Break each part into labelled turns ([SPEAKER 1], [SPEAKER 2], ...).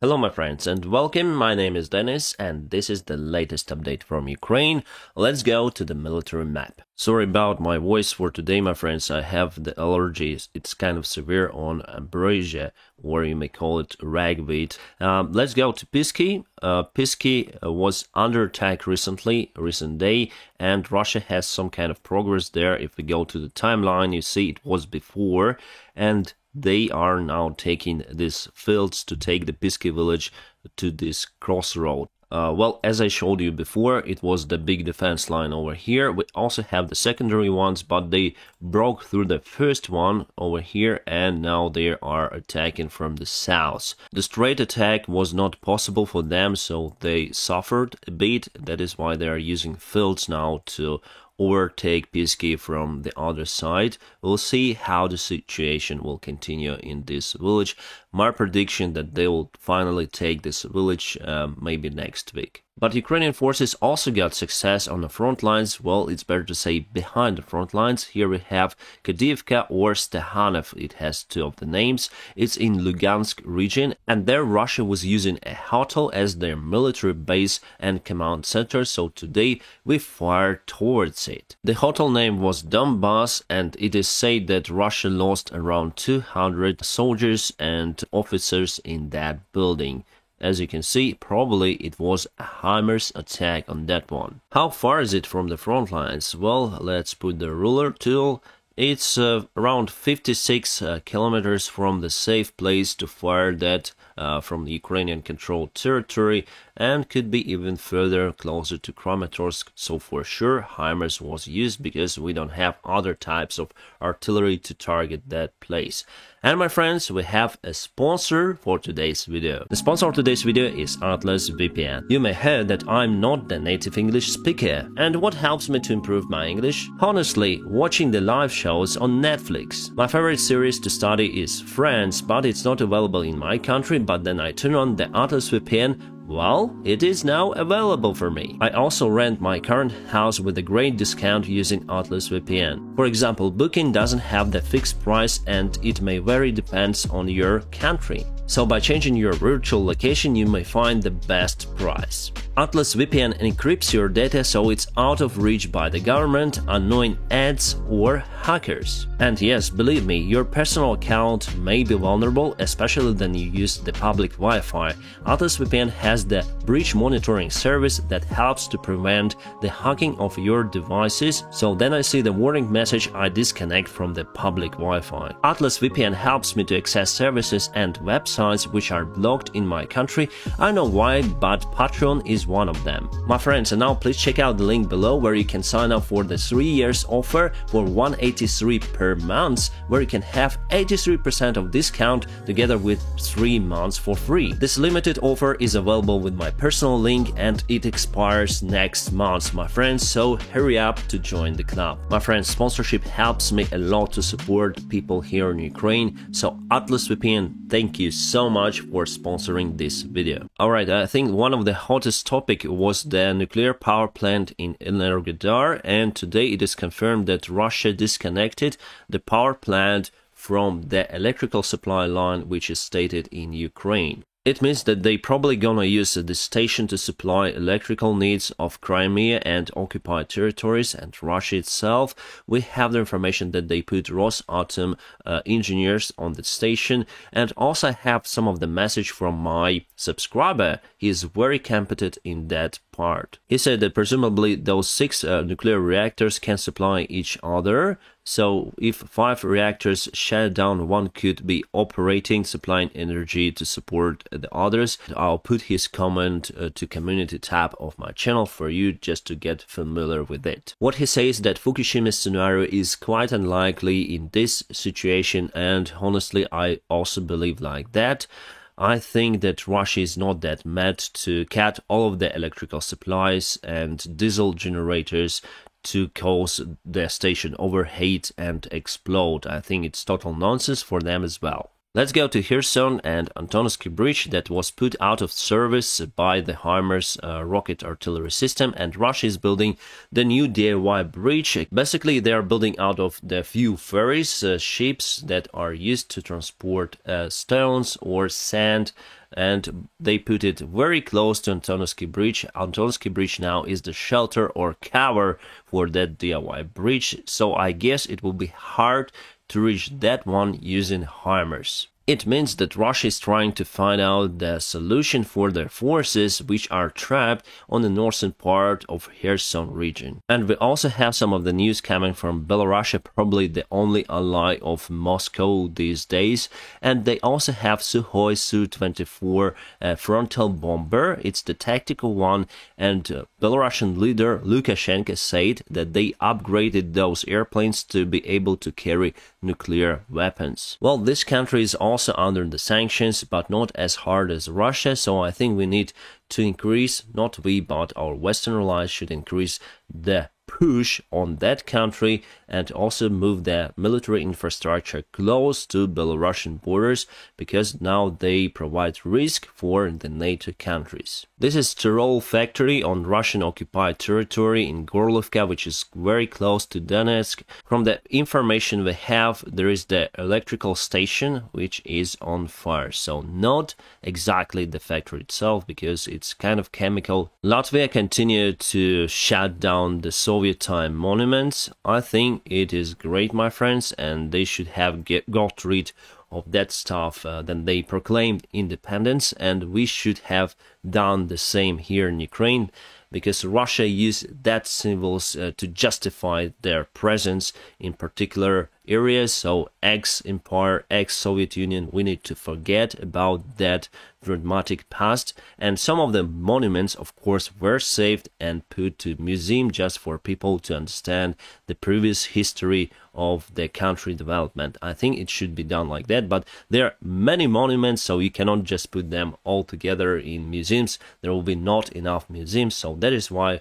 [SPEAKER 1] Hello my friends and welcome, my name is Dennis and this is the latest update from Ukraine. Let's go to the military map. Sorry about my voice for today my friends, I have the allergies, it's kind of severe on ambrosia, or you may call it ragweed. Let's go to Pisky. Pisky was under attack recent day, and Russia has some kind of progress there. If we go to the timeline, you see it was before, and they are now taking these fields to take the Pisky village to this crossroad. Well, as I showed you before, it was the big defense line over here. We also have the secondary ones, but they broke through the first one over here, and now they are attacking from the south. The straight attack was not possible for them, so they suffered a bit. That is why they are using fields now to overtake Pisky from the other side. We'll see how the situation will continue in this village. My prediction that they will finally take this village maybe next week. But Ukrainian forces also got success on the front lines. Well, it's better to say behind the front lines. Here we have Kadivka or Stehanov. It has two of the names. It's in Lugansk region, and there Russia was using a hotel as their military base and command center. So today we fired towards it. The hotel name was Donbass, and it is said that Russia lost around 200 soldiers and officers in that building. As you can see, probably it was a HIMARS attack on that one. How far is it from the front lines? Well, let's put the ruler tool. It's around 56 kilometers from the safe place to fire that from the Ukrainian controlled territory, and could be even further closer to Kramatorsk. So for sure HIMARS was used because we don't have other types of artillery to target that place. And my friends, we have a sponsor for today's video. The sponsor of today's video is Atlas VPN. You may hear that I'm not the native English speaker, and what helps me to improve my English? Honestly, watching the live shows on Netflix. My favorite series to study is Friends, but it's not available in my country, but then I turn on the Atlas VPN. Well, it is now available for me. I also rent my current house with a great discount using Atlas VPN. For example, Booking doesn't have the fixed price and it may vary depends on your country. So by changing your virtual location, you may find the best price. Atlas VPN encrypts your data so it's out of reach by the government, unknown ads or hackers. And yes, believe me, your personal account may be vulnerable, especially when you use the public Wi-Fi. Atlas VPN has the breach monitoring service that helps to prevent the hacking of your devices. So then I see the warning message, I disconnect from the public Wi-Fi. Atlas VPN helps me to access services and websites which are blocked in my country. I know why, but Patreon is one of them. My friends, and now please check out the link below where you can sign up for the 3 years offer for $183 per month, where you can have 83% of discount together with 3 months for free. This limited offer is available with my personal link and it expires next month, my friends, so hurry up to join the club. My friends, sponsorship helps me a lot to support people here in Ukraine, so Atlas VPN, thank you so much for sponsoring this video. Alright, I think one of the hottest topic was the nuclear power plant in Energodar, and today it is confirmed that Russia disconnected the power plant from the electrical supply line which is stated in Ukraine. It means that they probably gonna use this station to supply electrical needs of Crimea and occupied territories and Russia itself. We have the information that they put Rosatom engineers on the station, and also have some of the message from my subscriber. He is very competent in that part. He said that presumably those 6 nuclear reactors can supply each other. So if 5 reactors shut down, one could be operating, supplying energy to support the others. I'll put his comment to community tab of my channel for you just to get familiar with it. What he says that Fukushima scenario is quite unlikely in this situation, and honestly I also believe like that. I think that Russia is not that mad to cut all of the electrical supplies and diesel generators to cause the station overheat and explode. I think it's total nonsense for them as well. Let's go to Kherson and Antonovsky Bridge that was put out of service by the HIMARS rocket artillery system, and Russia is building the new DIY bridge. Basically, they are building out of the few ferries, ships that are used to transport stones or sand and they put it very close to Antonovsky Bridge. Antonovsky Bridge now is the shelter or cover for that DIY bridge, so I guess it will be hard to reach that one using HIMARS. It means that Russia is trying to find out the solution for their forces which are trapped on the northern part of Kherson region. And we also have some of the news coming from Belarus, probably the only ally of Moscow these days. And they also have Sukhoi Su-24 frontal bomber. It's the tactical one, and Belarusian leader Lukashenko said that they upgraded those airplanes to be able to carry nuclear weapons. Well, this country is also under the sanctions, but not as hard as Russia, so I think we need to increase, not we, but our Western allies should increase the push on that country and also move the military infrastructure close to Belarusian borders, because now they provide risk for the NATO countries. This is Tyrol factory on Russian occupied territory in Gorlovka, which is very close to Donetsk. From the information we have, there is the electrical station which is on fire, so not exactly the factory itself, because it's kind of chemical. Latvia continued to shut down the Soviet time monuments. I think it is great, my friends, and they should have got rid of that stuff. Then they proclaimed independence, and we should have done the same here in Ukraine, because Russia used that symbols to justify their presence in particular areas. So ex-empire, ex-Soviet Union, we need to forget about that dramatic past. And some of the monuments, of course, were saved and put to museum just for people to understand the previous history of the country development. I think it should be done like that, but there are many monuments, so you cannot just put them all together in museums. There will be not enough museums, so that is why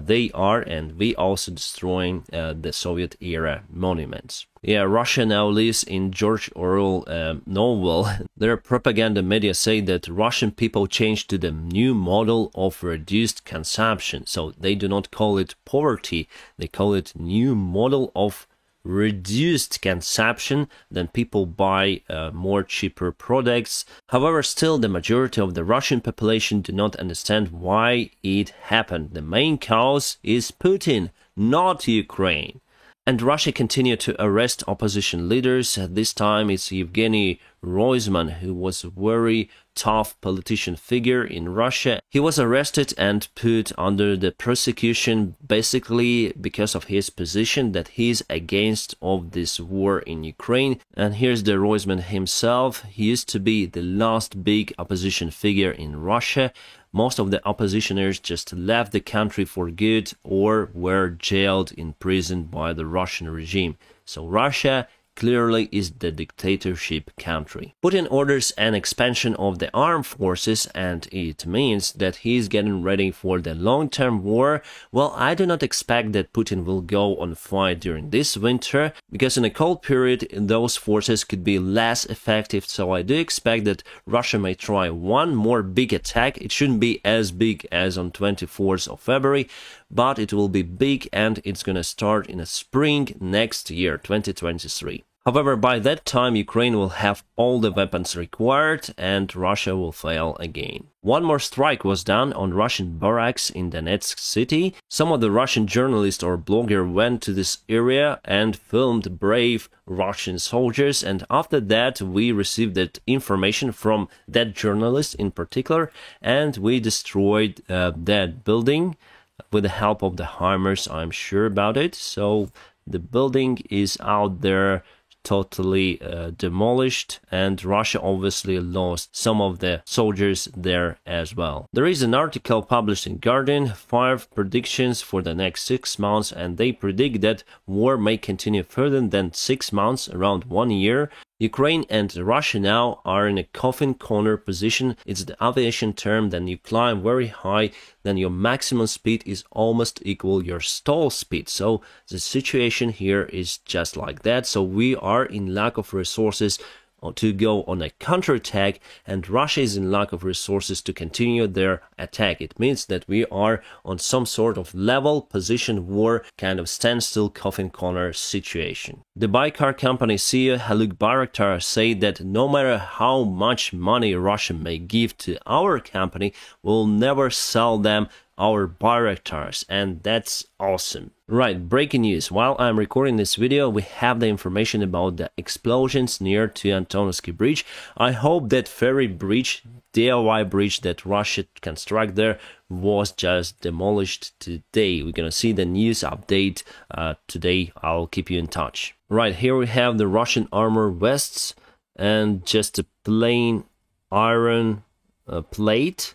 [SPEAKER 1] they are, and we also destroying the Soviet era monuments. Yeah, Russia now lives in George Orwell novel. Their propaganda media say that Russian people changed to the new model of reduced consumption. So they do not call it poverty, they call it new model of reduced consumption. Then people buy more cheaper products. However, still the majority of the Russian population do not understand why it happened. The main cause is Putin, not Ukraine. And Russia continued to arrest opposition leaders. This time it's Yevgeny Ruzzian, who was a very tough politician figure in Russia. He was arrested and put under the prosecution basically because of his position that he is against of this war in Ukraine. And here's the Ruzzian himself. He used to be the last big opposition figure in Russia. Most of the oppositioners just left the country for good or were jailed in prison by the Russian regime. So Russia clearly is the dictatorship country. Putin orders an expansion of the armed forces, and it means that he is getting ready for the long-term war. Well, I do not expect that Putin will go on fight during this winter, because in a cold period those forces could be less effective, so I do expect that Russia may try one more big attack. It shouldn't be as big as on 24th of February, but it will be big, and it's gonna start in the spring next year, 2023. However, by that time, Ukraine will have all the weapons required and Russia will fail again. One more strike was done on Russian barracks in Donetsk city. Some of the Russian journalists or blogger went to this area and filmed brave Russian soldiers, and after that we received that information from that journalist in particular, and we destroyed that building with the help of the HIMARS, I'm sure about it. So the building is out there totally demolished, and Russia obviously lost some of the soldiers there as well. There is an article published in Guardian, 5 predictions for the next 6 months, and they predict that war may continue further than 6 months, around 1 year. Ukraine and Russia now are in a coffin corner position. It's the aviation term. Then you climb very high, then your maximum speed is almost equal your stall speed. So the situation here is just like that. So we are in lack of resources to go on a counterattack, and Russia is in lack of resources to continue their attack. It means that we are on some sort of level position war, kind of standstill coffin corner situation. The Baykar company CEO Haluk Bayraktar said that no matter how much money Russia may give to our company, we'll never sell them our Bayraktars, and that's awesome. Right, breaking news. While I'm recording this video, we have the information about the explosions near to Antonovsky Bridge. I hope that ferry bridge, DIY bridge that Russia construct there, was just demolished today. We're gonna see the news update today. I'll keep you in touch. Right, here we have the Russian armor vests and just a plain iron plate.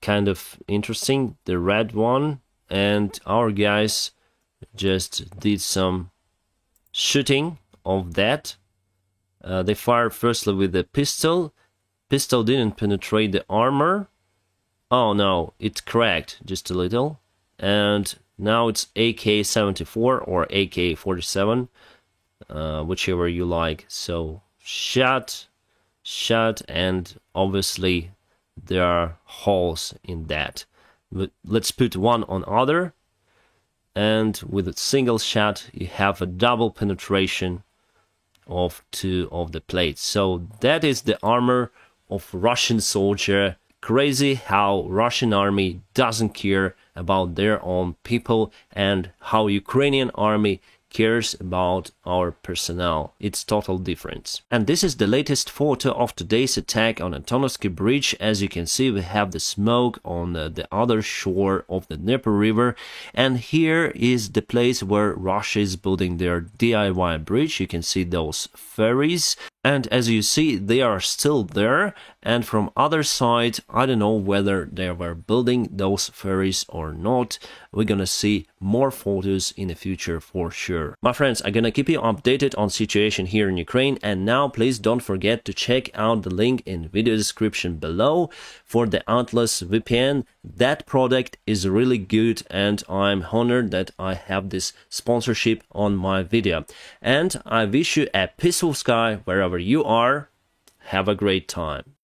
[SPEAKER 1] Kind of interesting, the red one, and our guys just did some shooting of that. They fired firstly with the pistol. Pistol didn't penetrate the armor. Oh no, it cracked just a little. And now it's AK-74 or AK-47, whichever you like. So shot, and obviously there are holes in that. But let's put one on other, and with a single shot you have a double penetration of two of the plates. So that is the armor of Russian soldier. Crazy how Russian army doesn't care about their own people, and how Ukrainian army cares about our personnel. It's total difference. And this is the latest photo of today's attack on Antonovsky Bridge. As you can see, we have the smoke on the other shore of the Dnieper River, and here is the place where Russia is building their DIY bridge. You can see those ferries, and as you see, they are still there. And from other side, I don't know whether they were building those ferries or not. We're gonna see more photos in the future for sure. My friends, I'm gonna keep you updated on situation here in Ukraine, and now please don't forget to check out the link in video description below for the Atlas VPN. That product is really good, and I'm honored that I have this sponsorship on my video. And I wish you a peaceful sky wherever you are. Have a great time.